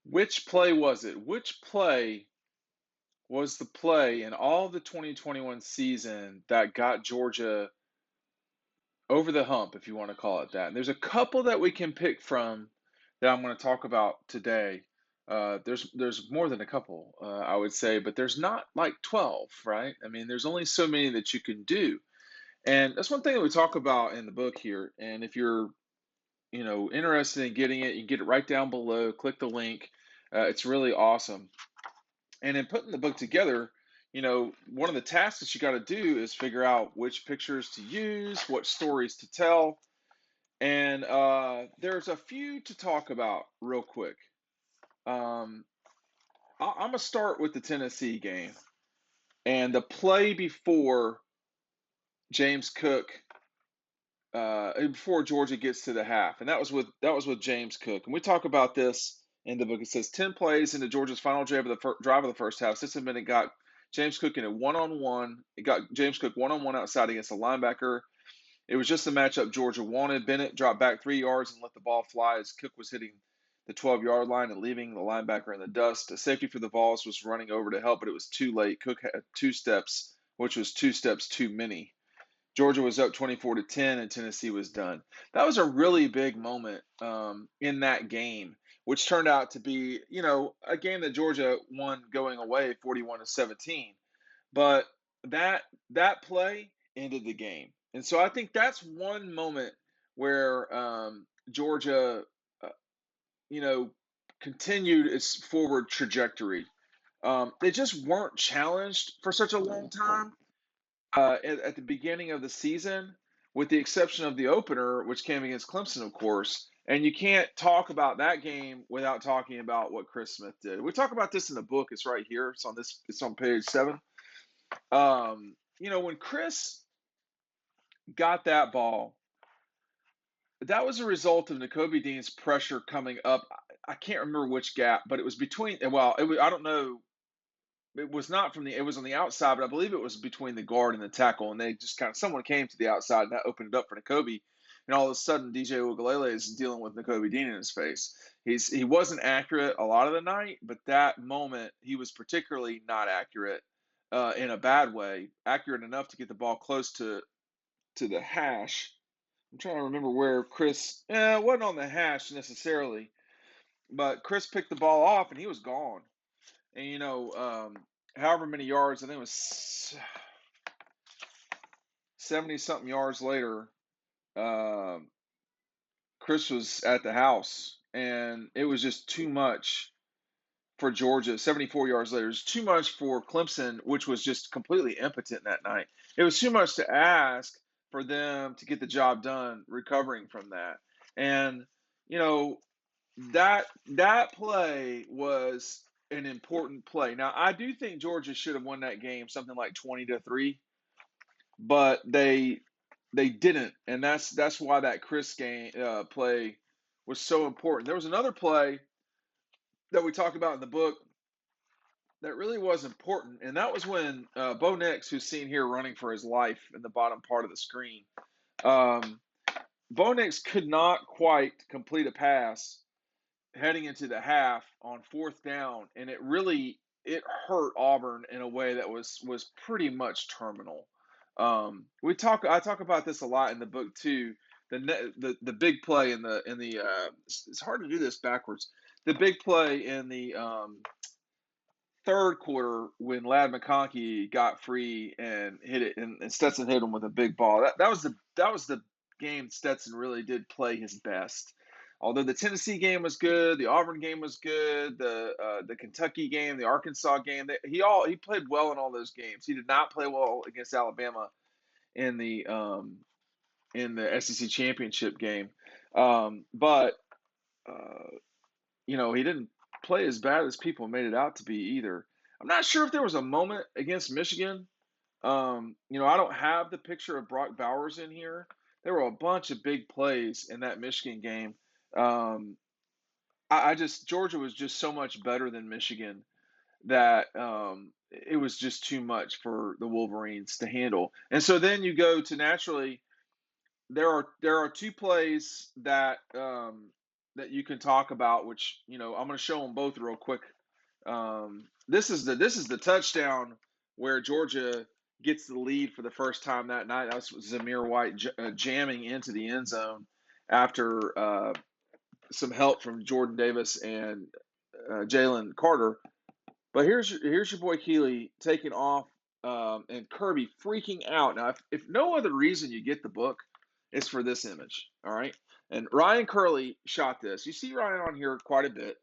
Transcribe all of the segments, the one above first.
Which play was it? Which play was the play in all the 2021 season that got Georgia over the hump, if you want to call it that? And there's a couple that we can pick from that I'm going to talk about today. There's more than a couple, I would say, but there's not like 12, right? I mean, there's only so many that you can do. And that's one thing that we talk about in the book here. And if you're, interested in getting it, you can get it right down below. Click the link. It's really awesome. And in putting the book together, one of the tasks that you got to do is figure out which pictures to use, what stories to tell. And there's a few to talk about real quick. Um, I'm going to start with the Tennessee game and the play James Cook, before Georgia gets to the half. And that was with James Cook. And we talk about this in the book. It says 10 plays into Georgia's final drive of the first half. 6 minute got James Cook in a one-on-one. It got James Cook one-on-one outside against a linebacker. It was just the matchup Georgia wanted. Bennett dropped back 3 yards and let the ball fly as Cook was hitting the 12-yard line and leaving the linebacker in the dust. A safety for the Vols was running over to help, but it was too late. Cook had 2 steps, which was 2 steps too many. Georgia was up 24-10, and Tennessee was done. That was a really big moment in that game, which turned out to be, a game that Georgia won going away 41-17. But that play ended the game, and so I think that's one moment where Georgia, uh, you know, continued its forward trajectory. They just weren't challenged for such a long time at the beginning of the season, with the exception of the opener, which came against Clemson, of course. And you can't talk about that game without talking about what Chris Smith did. We talk about this in the book. It's right here. It's on page 7. When Chris got that ball, that was a result of Nakobe Dean's pressure coming up. I can't remember which gap, but it was between. Well, it was, I don't know. It was not from the. It was on the outside, but I believe it was between the guard and the tackle, and they just someone came to the outside and that opened it up for Nakobe, and all of a sudden DJ Uiagalelei is dealing with Nakobe Dean in his face. He wasn't accurate a lot of the night, but that moment he was particularly not accurate, in a bad way. Accurate enough to get the ball close to the hash. I'm trying to remember where Chris. It wasn't on the hash necessarily, but Chris picked the ball off and he was gone. And however many yards, I think it was 70 something yards later, uh, Chris was at the house, and it was just too much for Georgia. 74 yards later, it was too much for Clemson, which was just completely impotent that night. It was too much to ask for them to get the job done recovering from that. And, you know, that play was an important play. Now, I do think Georgia should have won that game something like 20-3, but they didn't, and that's why that Chris game play was so important. There was another play that we talk about in the book that really was important, and that was when Bo Nix, who's seen here running for his life in the bottom part of the screen, um, Bo Nix could not quite complete a pass heading into the half on fourth down, and it hurt Auburn in a way that was pretty much terminal. I talk about this a lot in the book too. The big play in the it's hard to do this backwards. The big play in the third quarter when Lad McConkey got free and hit it, and Stetson hit him with a big ball. That was the game Stetson really did play his best. Although the Tennessee game was good, the Auburn game was good, the Kentucky game, the Arkansas game, he played well in all those games. He did not play well against Alabama in the SEC championship game, but uh, he didn't play as bad as people made it out to be either. I'm not sure if there was a moment against Michigan. I don't have the picture of Brock Bowers in here. There were a bunch of big plays in that Michigan game. Um, I just Georgia was just so much better than Michigan that it was just too much for the Wolverines to handle. And so then you go to naturally there are two plays that that you can talk about, which I'm going to show them both real quick. This is the touchdown where Georgia gets the lead for the first time that night. That was Zamir White jamming into the end zone after some help from Jordan Davis and Jalen Carter. But here's your boy Keeley taking off, and Kirby freaking out. Now, if no other reason you get the book, it's for this image. All right. And Ryan Curley shot this. You see Ryan on here quite a bit.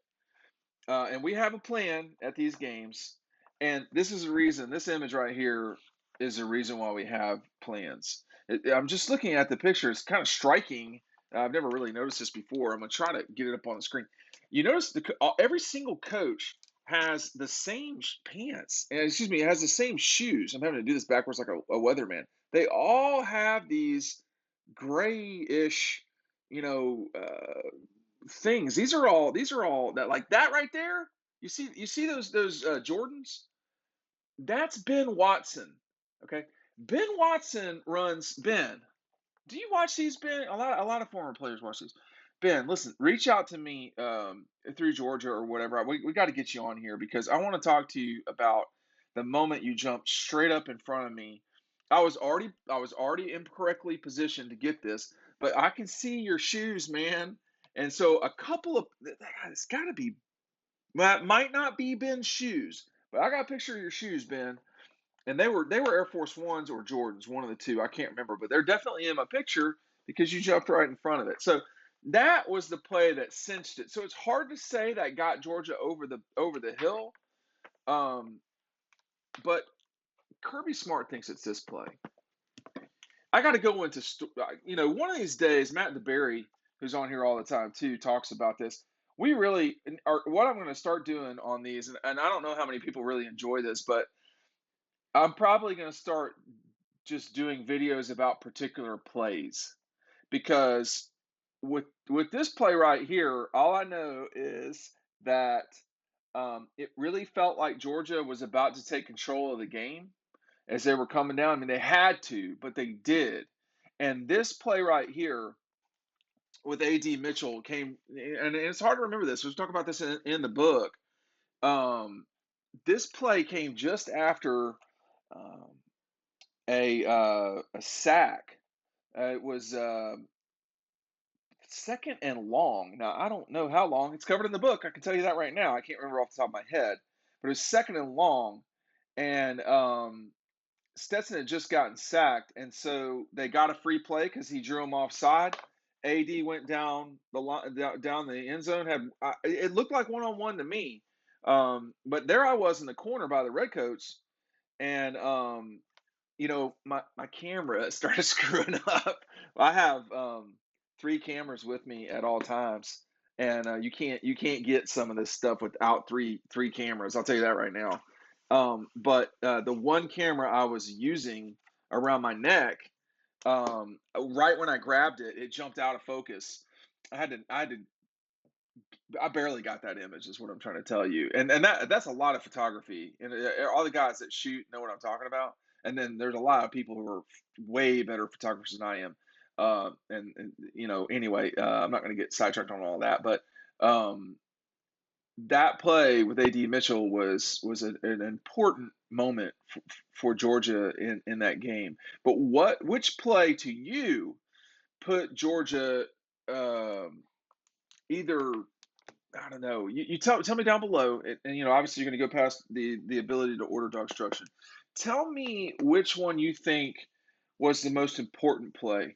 And we have a plan at these games. And this is a reason. This image right here is a reason why we have plans. I'm just looking at the picture. It's kind of striking. I've never really noticed this before. I'm going to try to get it up on the screen. You notice every single coach has the same pants. Excuse me, has the same shoes. I'm having to do this backwards like a weatherman. They all have these grayish, things. These are all that, like that right there. You see those Jordans? That's Ben Watson. Okay, Ben Watson runs. Ben, do you watch these, Ben? A lot of former players watch these. Ben, listen, reach out to me through Georgia or whatever. We got to get you on here because I want to talk to you about the moment you jumped straight up in front of me. I was already incorrectly positioned to get this, but I can see your shoes, man. And so a couple of it's got to be, that might not be Ben's shoes, but I got a picture of your shoes, Ben, and they were Air Force Ones or Jordans, one of the two. I can't remember, but they're definitely in my picture because you jumped right in front of it. So that was the play that cinched it. So it's hard to say that got Georgia over the hill, um, but Kirby Smart thinks it's this play. I got to go into one of these days. Matt DeBerry, who's on here all the time too, talks about this. We really are. What I'm going to start doing on these, and I don't know how many people really enjoy this, but I'm probably going to start just doing videos about particular plays because with this play right here, all I know is that it really felt like Georgia was about to take control of the game as they were coming down. I mean, they had to, but they did. And this play right here with A.D. Mitchell came, and it's hard to remember this. We'll talk about this in the book. This play came just after um, a sack. It was second and long. Now, I don't know how long. It's covered in the book. I can tell you that right now. I can't remember off the top of my head. But it was second and long. And Stetson had just gotten sacked. And so they got a free play because he drew him offside. AD went down the end zone. It looked like one-on-one to me. But there I was in the corner by the Redcoats. And my camera started screwing up. I have 3 cameras with me at all times, and you can't get some of this stuff without three cameras. I'll tell you that right now. But the one camera I was using around my neck, right when I grabbed it, it jumped out of focus. I barely got that image, is what I'm trying to tell you. And that's a lot of photography. And all the guys that shoot know what I'm talking about. And then there's a lot of people who are way better photographers than I am. Anyway, I'm not going to get sidetracked on all that, but that play with A.D. Mitchell was an important moment for Georgia in that game. But which play to you put Georgia either, I don't know. You tell me down below, and obviously you're going to go past the ability to order DAWGSTRUCTION. Tell me which one you think was the most important play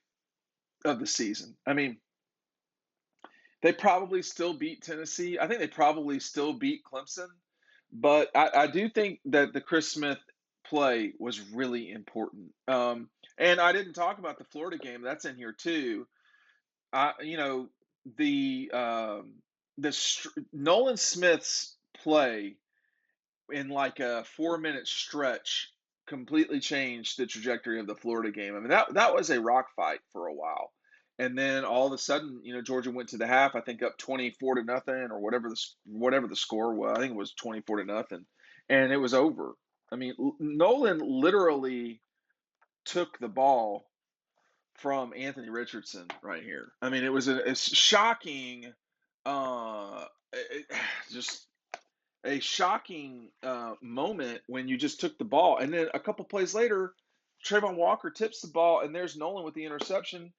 of the season. I mean, they probably still beat Tennessee. I think they probably still beat Clemson, but I do think that the Chris Smith play was really important. And I didn't talk about the Florida game. That's in here too. The Nolan Smith's play in like a 4-minute stretch completely changed the trajectory of the Florida game. I mean, that was a rock fight for a while. And then all of a sudden, Georgia went to the half, I think up 24-0 or whatever the score was. I think it was 24-0, and it was over. I mean, Nolan literally took the ball from Anthony Richardson right here. I mean, it was a shocking it, just a shocking moment when you just took the ball, and then a couple plays later, Trayvon Walker tips the ball, and there's Nolan with the interception.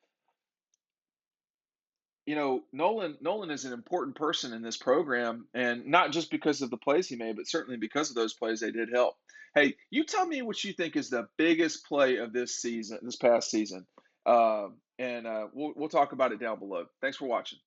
Nolan is an important person in this program, and not just because of the plays he made, but certainly because of those plays they did help. Hey, you tell me what you think is the biggest play of this season, this past season, and we'll talk about it down below. Thanks for watching.